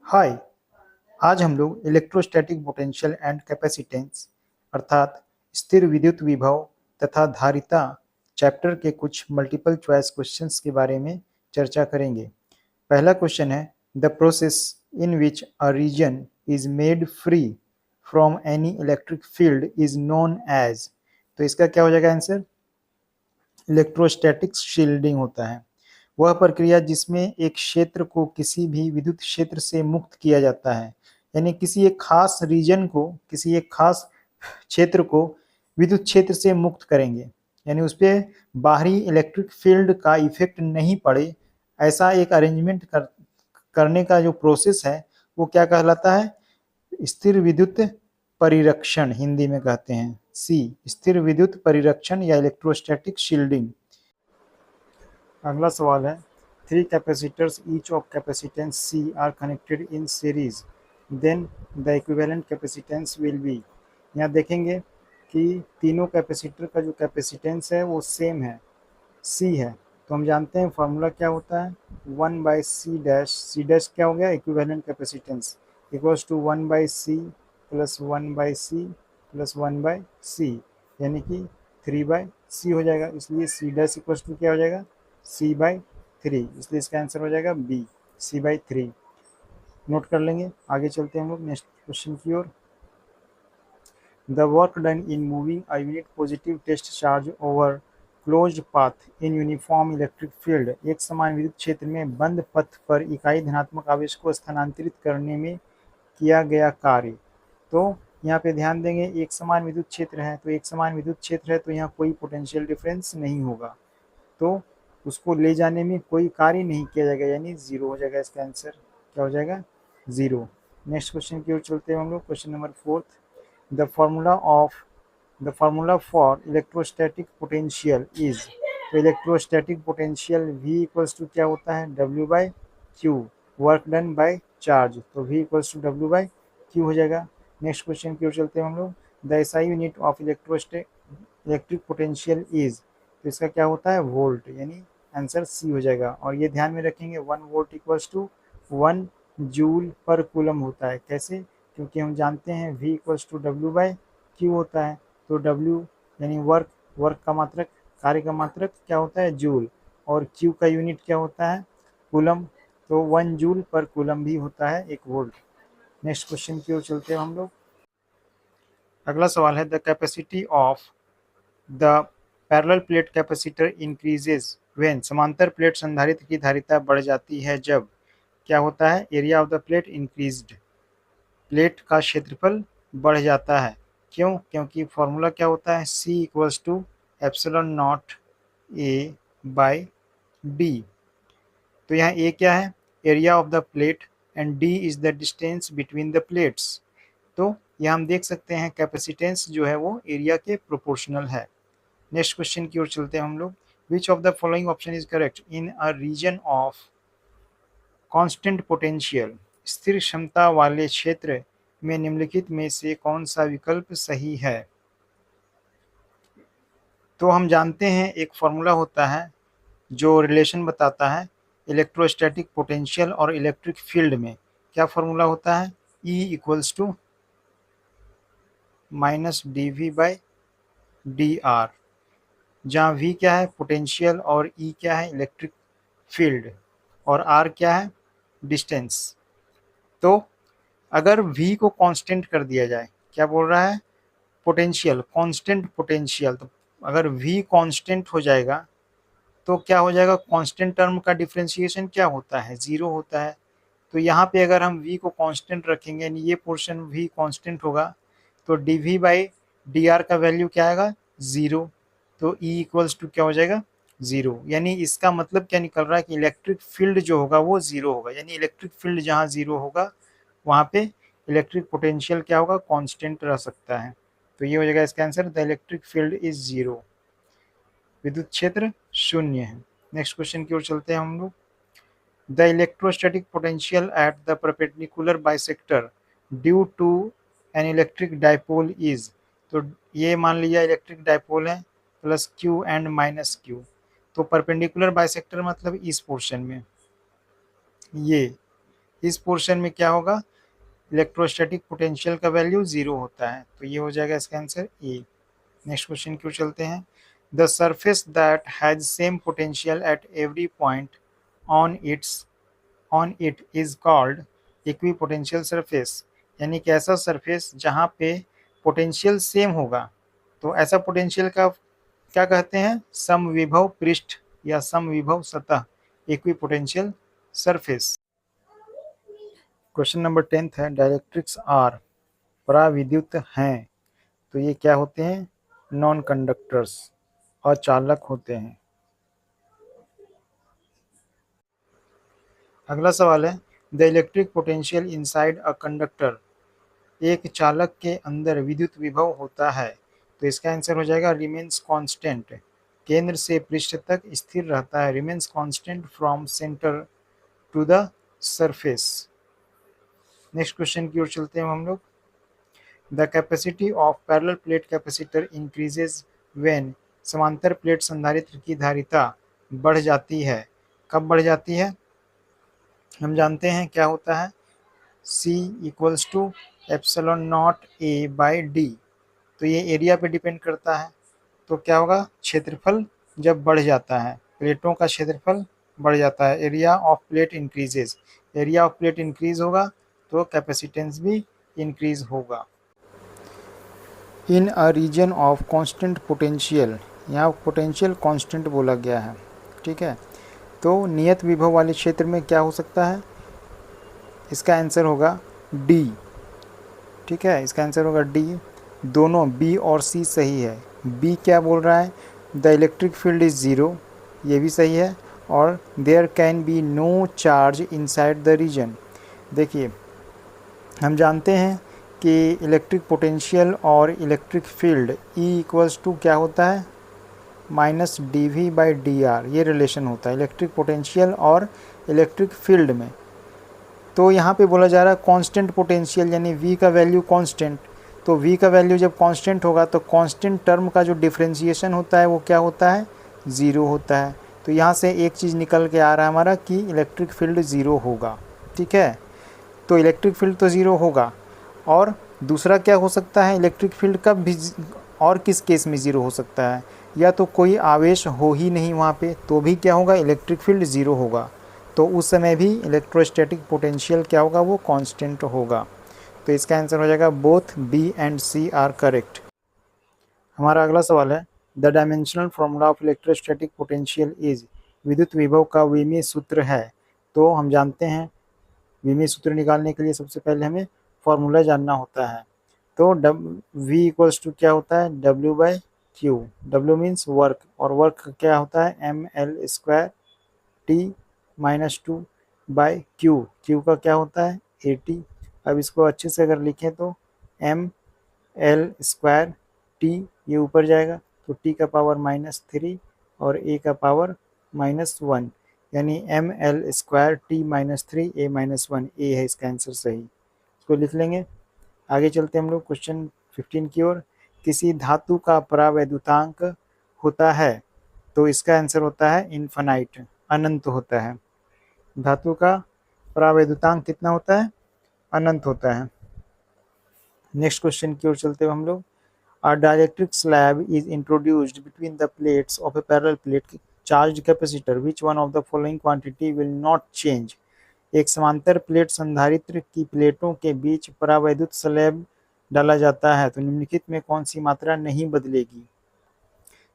हाय। आज हम लोग इलेक्ट्रोस्टैटिक पोटेंशियल एंड कैपेसिटेंस अर्थात स्थिर विद्युत विभव तथा धारिता चैप्टर के कुछ मल्टीपल चॉइस क्वेश्चंस के बारे में चर्चा करेंगे। पहला क्वेश्चन है, the process in which a region is made free from any electric field is known as. तो इसका क्या हो जाएगा आंसर? इलेक्ट्रोस्टैटिक शील्डिंग होता है वह प्रक्रिया जिसमें एक क्षेत्र को किसी भी विद्युत क्षेत्र से मुक्त किया जाता है। यानी किसी एक खास रीजन को, किसी एक खास क्षेत्र को विद्युत क्षेत्र से मुक्त करेंगे, यानी उस पर बाहरी इलेक्ट्रिक फील्ड का इफेक्ट नहीं पड़े, ऐसा एक अरेंजमेंट करने का जो प्रोसेस है वो क्या कहलाता है? स्थिर विद्युत परिरक्षण हिंदी में कहते हैं। सी, स्थिर विद्युत परिरक्षण या इलेक्ट्रोस्टैटिक शील्डिंग। अगला सवाल है, three capacitors each of capacitance C are connected in series, then the equivalent capacitance will be. यहाँ देखेंगे कि तीनों कैपेसिटर का जो कैपेसिटेंस है वो सेम है, सी है। तो हम जानते हैं फार्मूला क्या होता है, 1/c डैश, सी डैश क्या हो गया? Equivalent capacitance equals to 1/c plus 1/c plus 1/c, यानी कि 3/c हो जाएगा। इसलिए सी डैश इक्वल्स टू क्या हो जाएगा? c/3, इसलिए इसका आंसर हो जाएगा बी, c/3। नोट कर लेंगे। आगे चलते हैं हम लोग नेक्स्ट क्वेश्चन की ओर। The work done in moving a unit positive test charge over closed path in uniform electric field, एक समान विद्युत क्षेत्र में बंद पथ पर इकाई धनात्मक आवेश को स्थानांतरित करने में किया गया कार्य। तो यहाँ पे ध्यान देंगे, एक समान विद्युत क्षेत्र है, तो एक समान विद्युत क्षेत्र है तो यहाँ कोई पोटेंशियल डिफरेंस नहीं होगा, तो उसको ले जाने में कोई कार्य नहीं किया जाएगा, यानी जीरो हो जाएगा। इसका आंसर क्या हो जाएगा? जीरो। नेक्स्ट क्वेश्चन की ओर चलते हैं हम लोग। Question number 4, the formula for electrostatic potential is. तो electrostatic potential V equals to क्या होता है? W/Q, work done by charge, तो V इक्वल्स टू W/Q हो जाएगा। नेक्स्ट क्वेश्चन की ओर चलते हैं हम लोग। The SI unit of electric potential is, तो इसका क्या होता है? वोल्ट, यानी आंसर सी हो जाएगा। और ये ध्यान में रखेंगे 1 वोल्ट इक्वल्स टू 1 जूल पर कूलम होता है। कैसे? क्योंकि हम जानते हैं V इक्वल्स टू W/Q होता है, तो W यानी वर्क का मात्रक, कार्य का मात्रक क्या होता है? जूल, और Q का यूनिट क्या होता है? कूलम, तो 1 जूल पर कूलम भी होता है 1 वोल्ट। नेक्स्ट क्वेश्चन की ओर चलते हैं हम लोग। अगला सवाल है, the capacity of the parallel plate capacitor increases when, समांतर प्लेट संधारित्र की धारिता बढ़ जाती है जब क्या होता है? Area of the plate increased, plate का क्षेत्रफल बढ़ जाता है। क्यों? क्योंकि फॉर्मूला क्या होता है? C equals to epsilon naught A by D। तो यहाँ A क्या है? Area of the plate, and D is the distance between the plates. तो यहाँ हम देख सकते हैं कैपेसिटेंस जो है वो एरिया के प्रोपोर्शनल है। नेक्स्ट क्वेश्चन की ओर चलते हैं हम लोग। Which of the following option is correct in a region of constant potential, स्थिर क्षमता वाले क्षेत्र में निम्नलिखित में से कौन सा विकल्प सही है? तो हम जानते हैं एक फॉर्मूला होता है जो रिलेशन बताता है इलेक्ट्रोस्टैटिक पोटेंशियल और इलेक्ट्रिक फील्ड में। क्या फॉर्मूला होता है? E इक्वल्स टू -dV/dr, जहाँ V क्या है? पोटेंशियल, और E क्या है? इलेक्ट्रिक फील्ड, और R क्या है? डिस्टेंस। तो अगर V को कांस्टेंट कर दिया जाए, क्या बोल रहा है? पोटेंशियल, कांस्टेंट पोटेंशियल, तो अगर V कांस्टेंट हो जाएगा तो क्या हो जाएगा? कांस्टेंट टर्म का डिफरेंशिएशन क्या होता है? जीरो होता है। तो यहाँ पे अगर हम V को कांस्टेंट रखेंगे, यानी ये पोर्शन V कांस्टेंट होगा, तो dV/dr का वैल्यू क्या आएगा? जीरो। तो E इक्वल्स टू क्या हो जाएगा? जीरो। यानी इसका मतलब क्या निकल रहा है कि इलेक्ट्रिक फील्ड जो होगा वो जीरो होगा, यानी इलेक्ट्रिक फील्ड जहाँ जीरो होगा वहाँ पे इलेक्ट्रिक पोटेंशियल क्या होगा? कांस्टेंट रह सकता है। तो ये हो जाएगा इसका answer, the electric field is zero, विद्युत क्षेत्र शून्य है। नेक्स्ट क्वेश्चन की ओर चलते हैं हम लोग। The electrostatic potential at the perpendicular bisector due to an electric dipole is. तो ये मान लिया इलेक्ट्रिक डाइपोल है, plus Q and minus Q। तो परपेंडिकुलर बाइसेक्टर मतलब इस पोर्शन में, ये इस पोर्शन में क्या होगा, इलेक्ट्रोस्टैटिक पोटेंशियल का वैल्यू 0 होता है, तो ये हो जाएगा इसका आंसर ए। नेक्स्ट क्वेश्चन की ओर चलते हैं। The surface that has same potential at every point on it is called equipotential surface, यानी कि ऐसा सरफेस जहाँ पे पोटेंशियल सेम होगा, तो ऐसा पोटेंशियल का क्या कहते हैं, समविभव पृष्ठ या समविभव सतह, इक्विपोटेंशियल सरफेस। क्वेश्चन नंबर 10 है, डाइलेक्ट्रिक्स आर, पराविद्युत हैं, तो ये क्या होते हैं, नॉन कंडक्टर्स, अचालक होते हैं। अगला सवाल है, the electric potential inside a conductor, एक चालक के अंदर विद्युत विभव होता है, तो इसका आंसर हो जाएगा रिमेन्स कांस्टेंट, केंद्र से पृष्ठ तक स्थिर रहता है, remains constant from centre to the surface. Next question की ओर चलते हैं हम लोग। The capacity of parallel plate capacitor increases when, समांतर प्लेट संधारित्र की धारिता बढ़ जाती है, कब बढ़ जाती है, हम जानते हैं क्या होता है, C equals to epsilon naught A by D, तो ये एरिया पे डिपेंड करता है, तो क्या होगा, क्षेत्रफल जब बढ़ जाता है, प्लेटों का क्षेत्रफल बढ़ जाता है, area of plate increases, area of plate increase होगा तो कैपेसिटेंस भी इंक्रीज होगा। इन a region of constant potential, यहाँ पोटेंशियल कांस्टेंट बोला गया है, ठीक है, तो नियत विभव वाले क्षेत्र में क्या हो सकता है, इसका आंसर होगा डी, ठीक है, इसका आंसर होगा डी। दोनों बी और सी सही है। बी क्या बोल रहा है, the electric field is zero, ये भी सही है, और there can be no charge inside the region. देखिए हम जानते हैं कि इलेक्ट्रिक पोटेंशियल और electric field E equals to क्या होता है, minus D V by D R, ये रिलेशन होता है इलेक्ट्रिक पोटेंशियल और इलेक्ट्रिक फील्ड में। तो यहाँ पे बोला जा रहा है कांस्टेंट पोटेंशियल, यानी v का वैल्यू कांस्टेंट, तो v का वैल्यू जब कांस्टेंट होगा तो कांस्टेंट टर्म का जो डिफरेंशिएशन होता है वो क्या होता है, ज़ीरो होता है। तो यहाँ से एक चीज़ निकल के आ रहा है हमारा कि इलेक्ट्रिक फील्ड ज़ीरो होगा, ठीक है, तो इलेक्ट्रिक फील्ड तो ज़ीरो होगा। और दूसरा क्या हो सकता है, इलेक्ट्रिक फील्ड कब भी और किस केस में ज़ीरो हो सकता है, या तो कोई आवेश हो ही नहीं वहाँ पे, तो भी क्या होगा, इलेक्ट्रिक फील्ड ज़ीरो होगा, तो उस समय भी इलेक्ट्रोस्टैटिक पोटेंशियल क्या होगा, वो कांस्टेंट होगा। तो इसका आंसर हो जाएगा both B and C are correct. हमारा अगला सवाल है, the dimensional formula of electrostatic potential is, विद्युत विभव का विमीय सूत्र है, तो हम जानते हैं विमीय सूत्र निकालने के लिए सबसे पहले हमें फॉर्मूला जानना होता है, तो V इक्वल्स टू क्या होता है, W by Q, W means work, और वर्क क्या होता है, ML square T minus two by Q, Q का क्या होता है, AT। अब इसको अच्छे से अगर लिखें तो ML स्क्वायर T, ये ऊपर जाएगा तो T का पावर -3 और A का पावर -1, यानी ML square T -3 A -1, A है इसका आंसर सही, इसको लिख लेंगे। आगे चलते हम लोग क्वेश्चन 15 की ओर। किसी धातु का परावैद्युतांक होता है, तो इसका आंसर होता है इन्फिनाइट, अनंत होता है। धातु का परावैद्युतांक कितना होता है, अनंत होता है। नेक्स्ट क्वेश्चन की ओर चलते हुए हम लोग, अ dielectric slab is introduced between the plates of A parallel plate charge capacitor, which one of the following quantity will not change. एक समांतर प्लेट संधारित्र की प्लेटों के बीच परावैद्युत स्लैब डाला जाता है, तो निम्नलिखित में कौन सी मात्रा नहीं बदलेगी,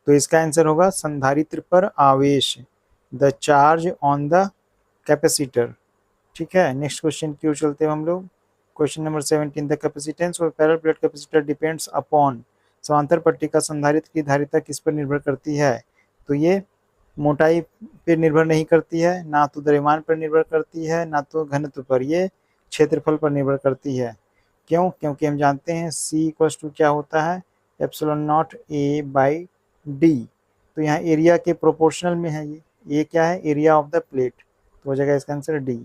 तो इसका आंसर होगा संधारित्र पर आवेश, the charge on the capacitor, ठीक है। नेक्स्ट क्वेश्चन की ओर चलते हैं हम लोग, question number 17, the capacitance of parallel plate capacitor depends upon, समांतर पट्टी का संधारित्र की धारिता किस पर निर्भर करती है, तो ये मोटाई पर निर्भर नहीं करती है, ना तो द्रव्यमान पर निर्भर करती है, ना तो घनत्व पर, ये क्षेत्रफल पर निर्भर करती है। क्यों, क्योंकि हम जानते हैं C इक्वल्स टू क्या होता है, epsilon naught A by D, तो यहाँ एरिया के प्रोपोर्शनल में है, ये क्या है, एरिया ऑफ द प्लेट, तो हो जाएगा इसका आंसर डी।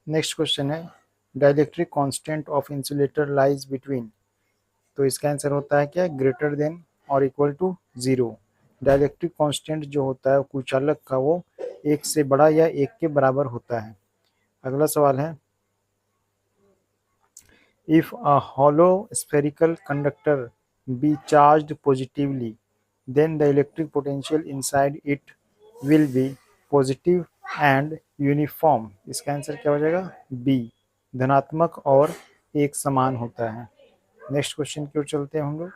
नेक्स्ट क्वेश्चन है, dielectric constant of insulator lies between, तो इसका आंसर होता है क्या, ग्रेटर देन और इक्वल टू 0। डाइलेक्ट्रिक कांस्टेंट जो होता है कुचालक का, वो 1 से बड़ा या 1 के बराबर होता है। अगला सवाल है, if a hollow spherical conductor be charged positively, then the electric potential inside it will be positive and uniform. इसका आंसर क्या हो जाएगा? बी, धनात्मक और एक समान होता है। नेक्स्ट क्वेश्चन की ओर चलते हैं हम लोग।